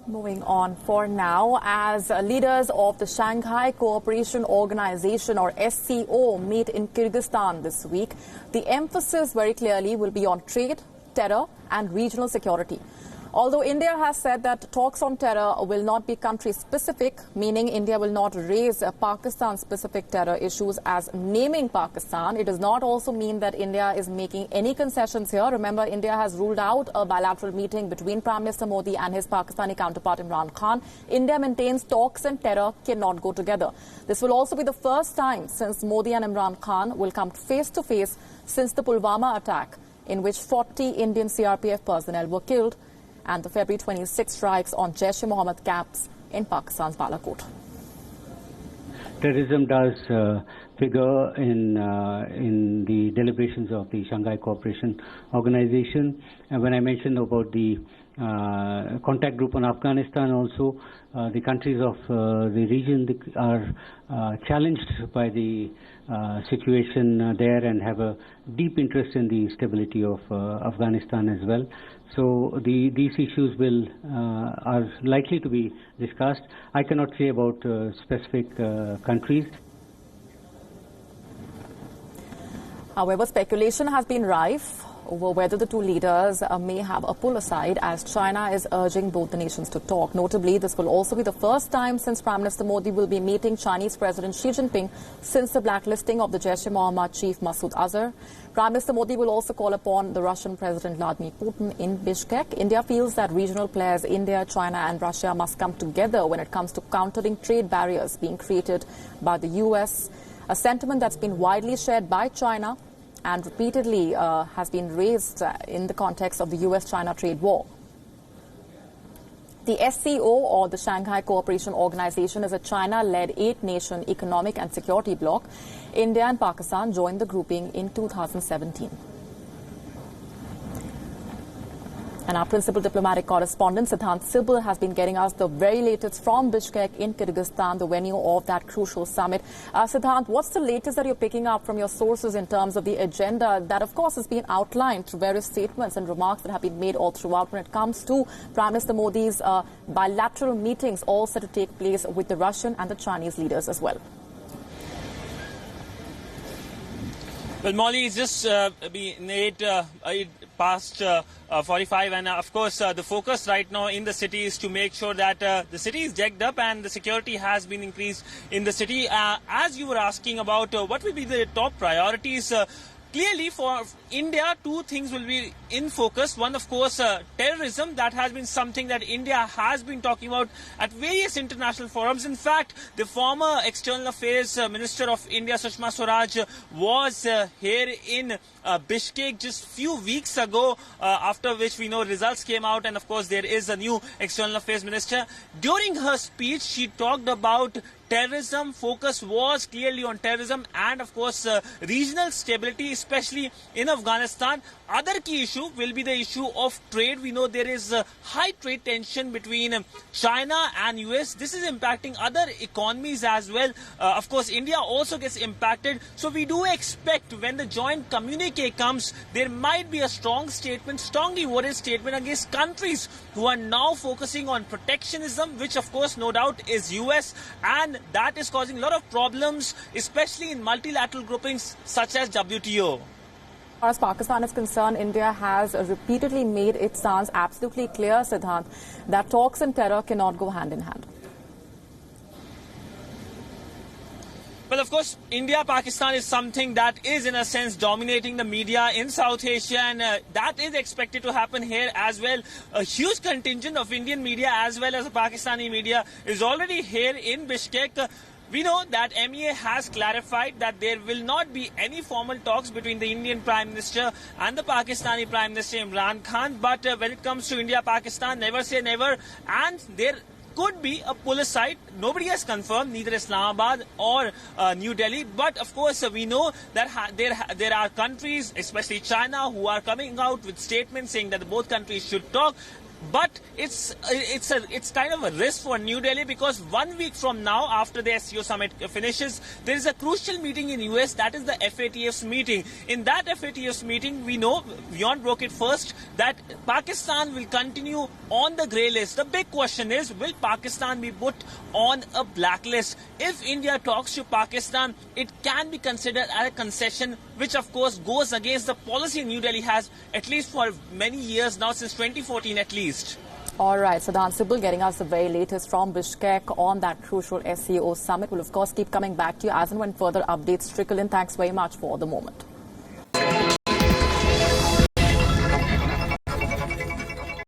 Moving on for now, as leaders of the Shanghai Cooperation Organization or SCO meet in Kyrgyzstan this week, the emphasis very clearly will be on trade, terror and regional security. Although India has said that talks on terror will not be country-specific, meaning India will not raise Pakistan-specific terror issues as naming Pakistan, it does not also mean that India is making any concessions here. Remember, India has ruled out a bilateral meeting between Prime Minister Modi and his Pakistani counterpart Imran Khan. India maintains talks and terror cannot go together. This will also be the first time since Modi and Imran Khan will come face-to-face since the Pulwama attack, in which 40 Indian CRPF personnel were killed, and the February 26 strikes on Jaish-e-Mohammed camps in Pakistan's Balakot. Terrorism does figure in the deliberations of the Shanghai Cooperation Organization. And when I mentioned about the contact group on Afghanistan also, the countries of the region are challenged by the situation there and have a deep interest in the stability of Afghanistan as well. So these issues are likely to be discussed. I cannot say about specific countries. However, speculation has been rife over whether the two leaders may have a pull aside, as China is urging both the nations to talk. Notably, this will also be the first time since Prime Minister Modi will be meeting Chinese President Xi Jinping since the blacklisting of the Jaish-e-Mohammed chief Masood Azhar. Prime Minister Modi will also call upon the Russian President Vladimir Putin in Bishkek. India feels that regional players India, China and Russia must come together when it comes to countering trade barriers being created by the US, a sentiment that's been widely shared by China and repeatedly has been raised in the context of the US-China trade war. The SCO, or the Shanghai Cooperation Organization, is a China-led 8-nation economic and security bloc. India and Pakistan joined the grouping in 2017. And our principal diplomatic correspondent, Siddhant Sibal, has been getting us the very latest from Bishkek in Kyrgyzstan, the venue of that crucial summit. Siddhant, what's the latest that you're picking up from your sources in terms of the agenda that, of course, has been outlined through various statements and remarks that have been made all throughout when it comes to Prime Minister Modi's bilateral meetings all set to take place with the Russian and the Chinese leaders as well? Well, Molly, it's just been 8 past 45, and of course the focus right now in the city is to make sure that the city is decked up and the security has been increased in the city. As you were asking about what will be the top priorities, clearly for India, two things will be in focus. One, of course, terrorism. That has been something that India has been talking about at various international forums. In fact, the former External Affairs Minister of India, Sushma Swaraj, was here in Bishkek just few weeks ago, after which we know results came out, and of course there is a new External Affairs Minister. During her speech, she talked about terrorism. Focus was clearly on terrorism and of course regional stability, especially in Afghanistan. Other key issue will be the issue of trade. We know there is high trade tension between China and US. This is impacting other economies as well. Of course, India also gets impacted. So we do expect when the joint communique comes, there might be a strong statement, strongly worded statement against countries who are now focusing on protectionism, which of course no doubt is US, and that is causing a lot of problems, especially in multilateral groupings such as WTO. As far as Pakistan is concerned, India has repeatedly made its stance absolutely clear, Siddhant, that talks and terror cannot go hand in hand. Well, of course, India-Pakistan is something that is, in a sense, dominating the media in South Asia, and that is expected to happen here as well. A huge contingent of Indian media as well as the Pakistani media is already here in Bishkek. We know that MEA has clarified that there will not be any formal talks between the Indian Prime Minister and the Pakistani Prime Minister Imran Khan. But when it comes to India-Pakistan, never say never, and there could be a pull aside. Nobody has confirmed, neither Islamabad or New Delhi. But of course, we know that there are countries, especially China, who are coming out with statements saying that both countries should talk. But it's kind of a risk for New Delhi, because 1 week from now, after the SCO summit finishes, there is a crucial meeting in US, that is the FATF's meeting. In that FATF's meeting, we know, WION broke it first, that Pakistan will continue on the grey list. The big question is, will Pakistan be put on a blacklist? If India talks to Pakistan, it can be considered as a concession, which of course goes against the policy New Delhi has, at least for many years now, since 2014 at least. All right, Sadhan Sibul getting us the very latest from Bishkek on that crucial SCO summit. We'll of course keep coming back to you as and when further updates trickle in. Thanks very much for the moment.